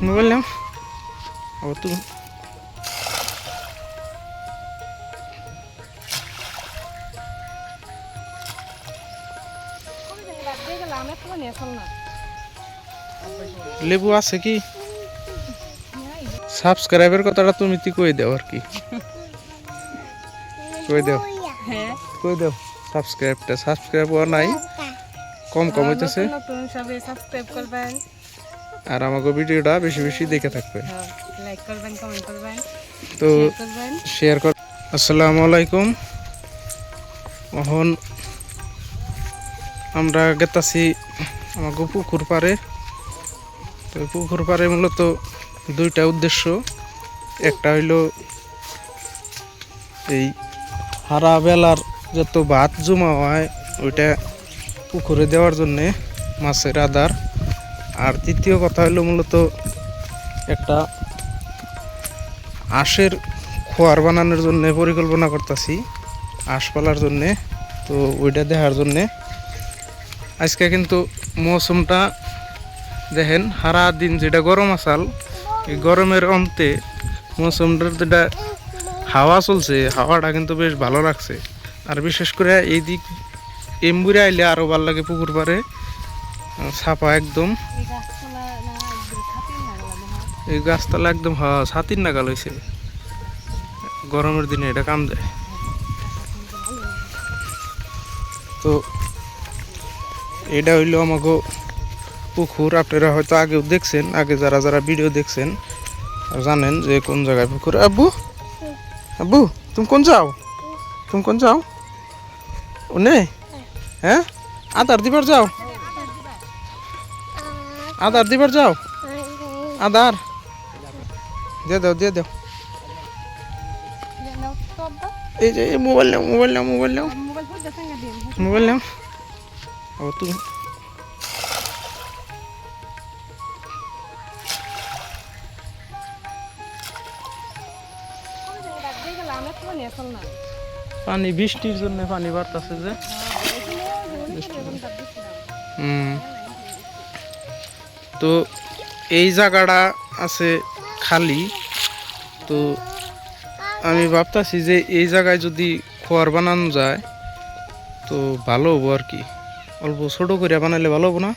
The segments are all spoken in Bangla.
মোবাইল নাও আবার তুমি লেবু আছে কি সাবস্ক্রাইবের কথাটা তুমি তি কই দাও আর কি কই দাও কই দাও সাবস্ক্রাইব হওয়া নাই কম হইতেছে সাবস্ক্রাইব করবেন আর আমাকে ভিডিওটা বেশি বেশি দেখে থাকবে লাইক করবেন কমেন্ট করবেন তো শেয়ার কর আসসালামু আলাইকুম এখন আমরা গেতাছি আমাকে পুকুর পাড়ে তো পুকুর পাড়ে মূলত দুইটা উদ্দেশ্য একটা হইলো এই হারা বেলার যত ভাত জমা হয় ওইটা পুকুরে দেওয়ার জন্যে মাছের আদার আর তৃতীয় কথা হলো মূলত একটা আঁশের খোয়ার বানানোর জন্য পরিকল্পনা করতেছি আঁশ পালার জন্যে তো ওইটা দেখার জন্যে আজকে কিন্তু মৌসুমটা দেখেন সারা দিন যেটা গরম আসাল এই গরমের অন্তে মৌসুমটার যেটা হাওয়া চলছে হাওয়াটা কিন্তু বেশ ভালো লাগছে আর বিশেষ করে এই দিক এমবুরে আইলে আরও ভালো লাগে পুকুর পাড়ে ছাপা একদম এই গাছতলা একদম ছাতির নাগাল হয়েছে গরমের দিনে এটা কাম দেয় তো এটা হইলো আমাকে পুকুর আপনারা হয়তো আগেও দেখছেন আগে যারা যারা ভিডিও দেখছেন জানেন যে কোন জায়গায় পুকুর আব্বু আব্বু তুমি কোন যাও নে হ্যাঁ আদার দিবার যাও আদার দিয়ে দাও এই যে মোবাইল নাও আবার তুমি পানি বৃষ্টির জন্য পানি বাড়তেছে যে তো এই জায়গাটা আছে খালি তো আমি ভাবতেছি যে এই জায়গায় যদি খোয়ার বানানো যায় তো ভালো হবো আর কি অল্প ছোট করে বানাইলে ভালো হবো না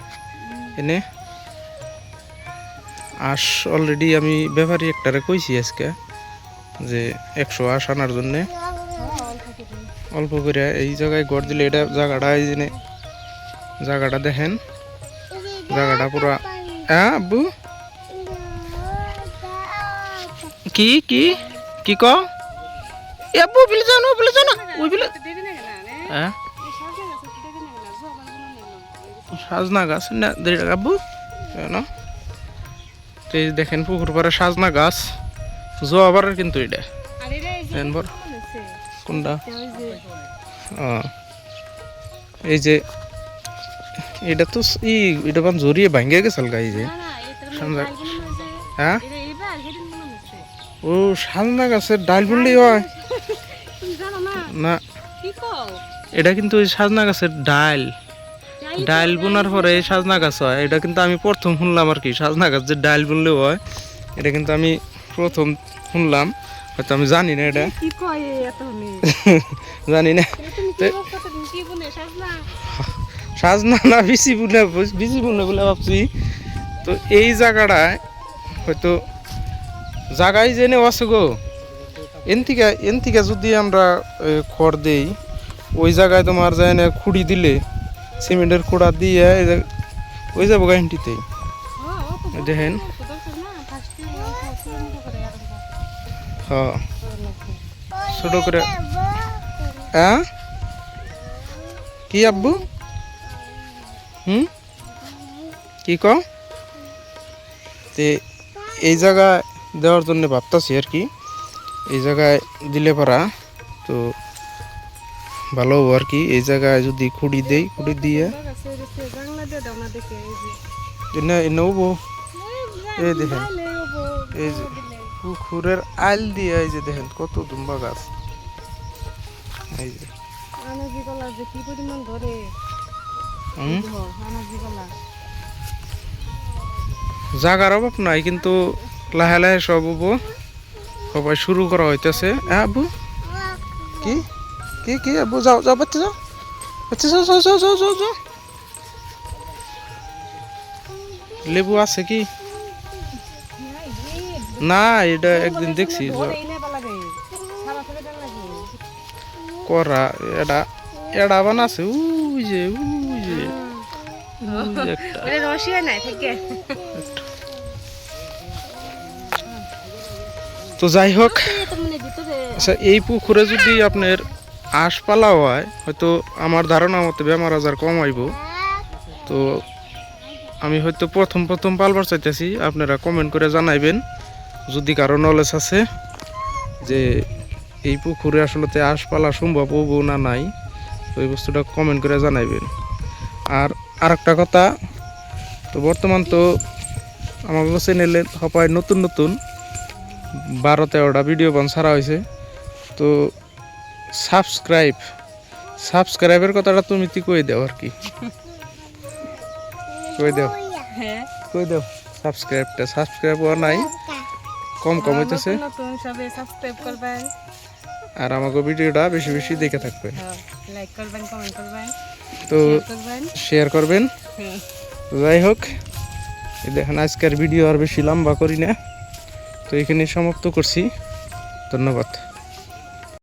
এনে আঁশ অলরেডি আমি ব্যাপারী একটারে কইছি আজকে যে 100 আঁশ আনার জন্যে অল্প করে এই জায়গায় গড় দিলে এটা জায়গাটা এই জন্য জায়গাটা দেখেন জায়গাটা পুরা হ্যাঁ আব্বু কি কি কি ক আব্বু বলে যাও না ওই বলে হ্যাঁ সাজনা গাছ না দেড় আব্বু না তো এই দেখেন পুকুর পাড়ে সাজনা গাছ জোয়াবার কিন্তু এটা কোনটা এই যে এটা তো এটা জড়িয়ে ভাঙ্গে গেছে এই যে হ্যাঁ ও সাজনা গাছের ডাল বললেই হয় না এটা কিন্তু ওই সাজনা গাছের ডাল বোনার পরে সাজনা গাছ হয় এটা কিন্তু আমি প্রথম শুনলাম আর কি সাজনা গাছ যে ডাল বললেও হয় এটা কিন্তু আমি প্রথম শুনলাম হয়তো আমি জানি না এটা জানি না সাজনা না বিচি বুনে বলে ভাবছি তো এই জায়গাটায় হয়তো জায়গায় জেনে আছে গো এন থেকে যদি আমরা খড় দেই ওই জায়গায় তোমার যায় না খুঁড়ি দিলে সিমেন্টের খোঁড়া দিয়ে ওই যাবো গাহিনটিতেই দেখেন হ্যাঁ ছোট করে হ্যাঁ কি আব্বু কি ক এই জায়গায় দেওয়ার জন্য ভাবতাছি আর কি এই জায়গায় দিলে পারা তো ভালো হবো আর কি এই জায়গায় যদি খুঁড়ি দেই খুঁড়ি দিয়ে নেবো এই দেখেন এই যে পুকুরের আইল দিয়ে এই যে দেখেন কত দুম্বা গাছ এই যে জাগার অভাব নাই, কিন্তু লাহে লাহে সব হবো। সবাই শুরু করা হইতেছে। আব্বু কি কি কি আব্বু, যাও যাও বাচ্চা, যাও বাচ্চা, যাও যাও যাও যাও যাও যাও। লেবু আছে কি? না, এটা একদিন দেখছি করা। এটা এটা বানাছে ওই যে ওই যে একটা। তো যাই হোক, আচ্ছা এই পুকুরে যদি আপনার আঁশ পালা হয়, হয়তো আমার ধারণা মতে বেমার আজার কমাইব। তো আমি হয়তো প্রথম প্রথম পালবার চাইতেছি, আপনারা কমেন্ট করে জানাইবেন যদি কারো নলেজ আছে যে এই পুকুরে আসলে আঁশ পালা সম্ভব হবো না নাই। তো এই বস্তুটা কমেন্ট করে জানাইবেন। আর আরেকটা কথা, তো বর্তমান তো আমার চ্যানেলে সবাই নতুন নতুন 12-13টা ভিডিও ছাড়া হয়েছে। তো সাবস্ক্রাইবের কথাটা তুমি কই দাও আর কি, কই দাও কই দাও। সাবস্ক্রাইব হওয়া নাই, কম হইতেছে। নতুন সবে সাবস্ক্রাইব করবেন, আর আমাকে ভিডিওটা বেশি বেশি দেখে থাকবেন, লাইক করবেন, কমেন্ট করবেন, তো শেয়ার করবেন। যাই হোক, এই দেখেন আজকের ভিডিও আর বেশি লম্বা করি না, তো এখানে সমাপ্ত করছি। ধন্যবাদ।